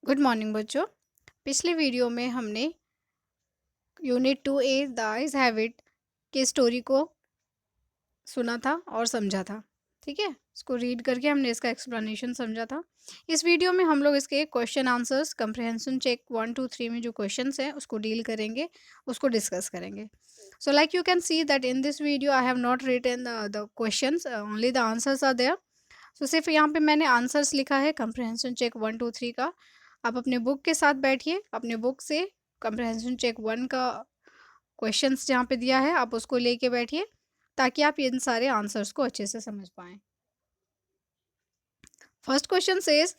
Good morning बच्चों। पिछले video में हमने unit 2A the eyes habit की स्टोरी को सुना था और समझा था। ठीक है, इसको रीड करके हमने इसका एक्सप्लेनेशन समझा था। इस वीडियो में हम लोग इसके क्वेश्चन आंसर्स कंप्रहेंशन चेक 1 2 3 में जो क्वेश्चंस हैं उसको डील करेंगे, उसको डिस्कस करेंगे। So like you can see that in this video I have not written the questions, only the answers are there. So सिर्फ यहाँ पे मैंने आंसर्स लिखा है कंप्रहेंशन चेक 1 2 3 का। आप अपने बुक के साथ बैठिए, अपने बुक से कंप्रहेंशन चेक 1 का क्वेश्चंस जहाँ पे दिया है आप उसको लेके बैठिए, ताकि आप इन सारे आंसर्स को अच्छे से समझ पाएं। First question says,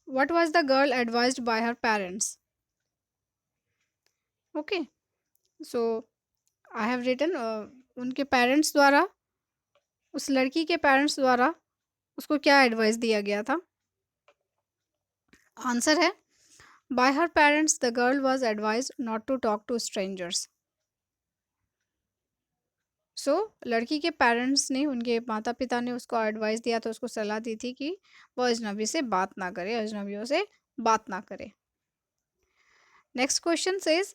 what was the girl advised by her parents? Okay, so I have written उनके पेरेंट्स द्वारा, उस लड़की के पेरेंट्स द्वारा उसको क्या एडवाइस दिया गया था? आंसर है, by her parents the girl was advised not to talk to strangers. So लड़की के पेरेंट्स ने, उनके माता पिता ने उसको एडवाइस दिया था, उसको सलाह दी थी कि वो अजनबी से बात ना करे, अजनबियों से बात ना करे। Next question says,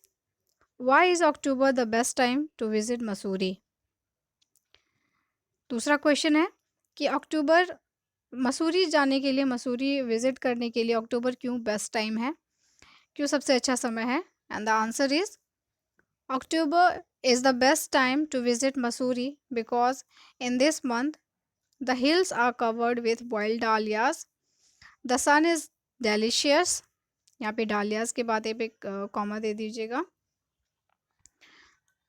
why is October the best time to visit Mussoorie? दूसरा क्वेश्चन है कि अक्टूबर, मसूरी जाने के लिए, मसूरी विजिट करने के लिए अक्टूबर क्यों बेस्ट टाइम है, क्यों सबसे अच्छा समय है? And the answer is, October is the best time to visit Mussoorie because in this month the hills are covered with wild dahlias. The sun is delicious. यहाँ पे dahlias के बाद पे कॉमा दे दीजिएगा।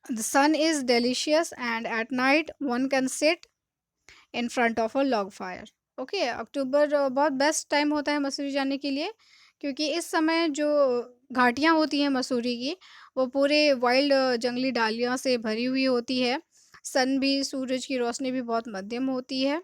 The sun is delicious and at night one can sit in front of a log fire. Okay, October बहुत best time होता है मसूरी जाने के लिए, क्योंकि इस समय जो घाटियाँ होती हैं मसूरी की, वो पूरे वाइल्ड जंगली डालियों से भरी हुई होती है। सन भी, सूरज की रोशनी भी बहुत मध्यम होती है,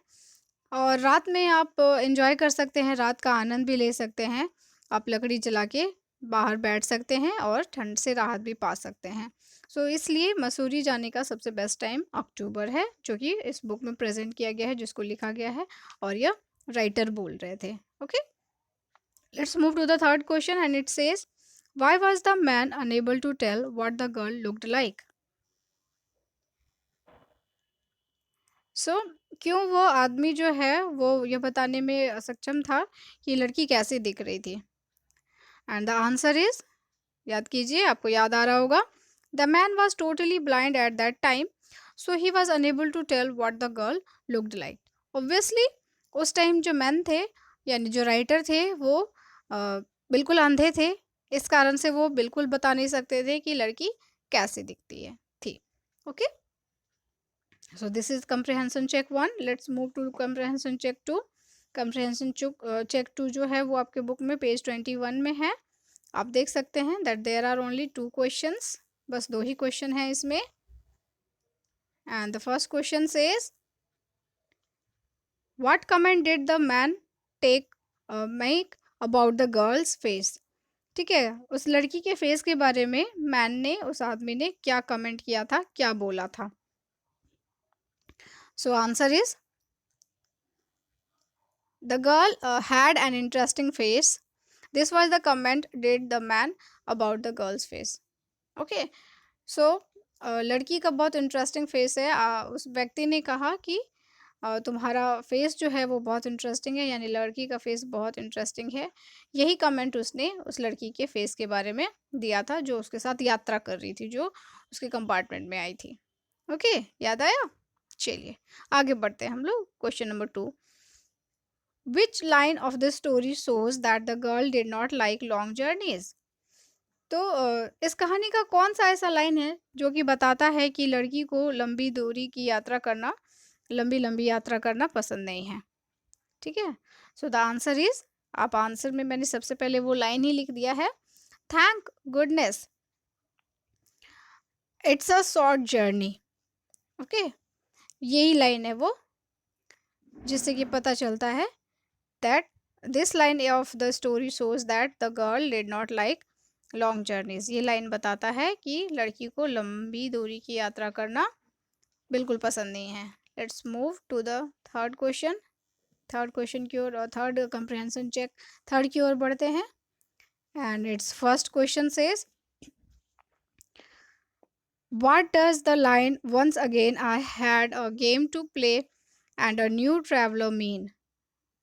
और रात में आप एंजॉय कर सकते हैं, रात का आनंद भी ले सकते हैं। आप लकड़ी जला के बाहर बैठ सकते हैं और ठंड से राहत भी पा सकते हैं। सो इसलिए मसूरी जाने का सबसे बेस्ट टाइम अक्टूबर है, जो कि इस बुक में प्रेजेंट किया गया है, जिसको लिखा गया है और यह राइटर बोल रहे थे। Okay, let's move to the third question and it says, why was the man unable to tell what the girl looked like? So क्यों वो आदमी जो है वो ये बताने में असक्षम था कि लड़की कैसे दिख रही थी? एंड द आंसर इज, याद कीजिए, आपको याद आ रहा होगा, the man was totally blind at that time, so he was unable to tell what the girl looked like. Obviously उस टाइम जो मैन थे, यानी जो राइटर थे, वो बिल्कुल अंधे थे। इस कारण से वो बिल्कुल बता नहीं सकते थे कि लड़की कैसे दिखती है थी। Okay, so this is comprehension check 1. Let's move to comprehension check 2. comprehension check 2 जो है वो आपके बुक में पेज 21 में है। आप देख सकते हैं that there are only 2 questions, बस 2 ही क्वेश्चन है इसमें। And the first question says, what comment did the man take make about the girl's face? ठीक है, उस लड़की के फेस के बारे में मैन ने, उस आदमी ने क्या कमेंट किया था, क्या बोला था? So answer is, the girl had an interesting face. This was the comment did the man about the girl's face. Okay, so लड़की का बहुत इंटरेस्टिंग फेस है। उस व्यक्ति ने कहा कि तुम्हारा फेस जो है वो बहुत इंटरेस्टिंग है, यानी लड़की का फेस बहुत इंटरेस्टिंग है। यही कमेंट उसने उस लड़की के फेस के बारे में दिया था, जो उसके साथ यात्रा कर रही थी, जो उसके कंपार्टमेंट में आई थी। ओके, याद आया? चलिए आगे बढ़ते हैं हम लोग। Question number 2, Which line of the story shows that the girl did not like long journeys? तो इस कहानी का कौन सा ऐसा लाइन है जो कि बताता है कि लड़की को लंबी दूरी की यात्रा करना, लंबी लंबी यात्रा करना पसंद नहीं है? ठीक है, सो द आंसर इज, आप आंसर में मैंने सबसे पहले वो लाइन ही लिख दिया है, thank goodness it's a short journey. Okay, यही लाइन है वो, जिससे कि पता चलता है that this line of the story shows that the girl did not like long journeys. ये लाइन बताता है कि लड़की को लंबी दूरी की यात्रा करना बिल्कुल पसंद नहीं है। Let's move to the third question third question की ओर और थर्ड कंप्रहेंशन चेक थर्ड की ओर बढ़ते हैं। And it's first question says, what does the line once again I had a game to play and a new traveler mean?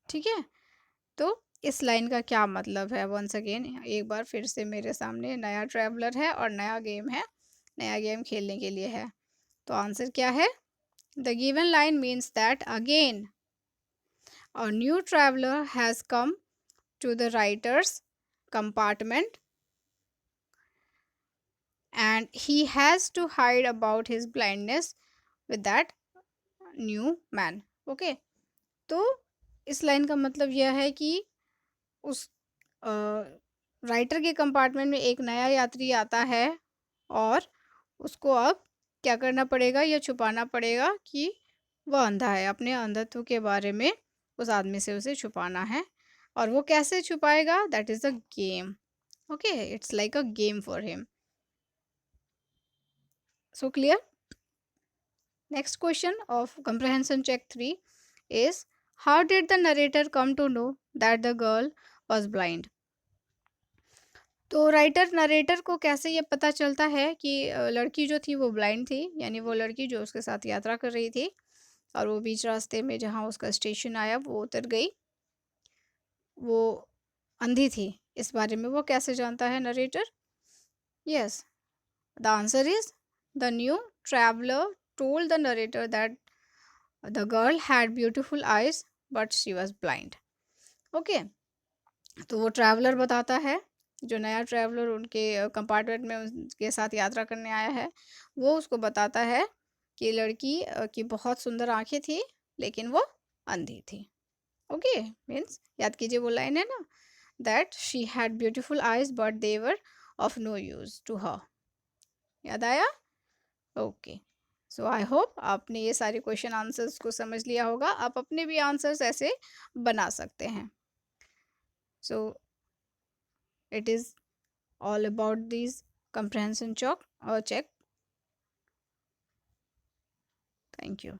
ठीक है, तो इस लाइन का क्या मतलब है? वंस अगेन, एक बार फिर से मेरे सामने नया ट्रैवलर है और नया गेम है, नया गेम खेलने के लिए है। तो आंसर क्या है? The given line means that again a new traveler has come to the writer's compartment and he has to hide about his blindness with that new man. Okay, तो इस लाइन का मतलब यह है कि उस राइटर के कंपार्टमेंट में एक नया यात्री आता है और उसको अब क्या करना पड़ेगा? यह छुपाना पड़ेगा कि वह अंधा है। अपने अंधत्व के बारे में उस आदमी से उसे छुपाना है। और वो कैसे छुपाएगा? That is a game. Okay, it's like a game for him. So clear? Next question of comprehension check 3 is, how did the narrator come to know that the girl was blind? तो writer narrator को कैसे ये पता चलता है कि लड़की जो थी वो ब्लाइंड थी, यानी वो लड़की जो उसके साथ यात्रा कर रही थी और वो बीच रास्ते में जहाँ उसका स्टेशन आया वो उतर गई, वो अंधी थी। इस बारे में वो कैसे जानता है narrator? Yes, the answer is the new traveller told the narrator that the girl had beautiful eyes but she was blind. Okay, तो वो ट्रैवलर बताता है, जो नया ट्रैवलर उनके कंपार्टमेंट में उनके साथ यात्रा करने आया है, वो उसको बताता है कि लड़की की बहुत सुंदर आंखें थी लेकिन वो अंधी थी। ओके, मीन्स याद कीजिए वो लाइन है ना, that she had beautiful eyes but they were of no use to her. याद आया? ओके, सो आई होप आपने ये सारे क्वेश्चन आंसर्स को समझ लिया होगा। आप अपने भी आंसर्स ऐसे बना सकते हैं। सो it is all about these comprehension check. Thank you.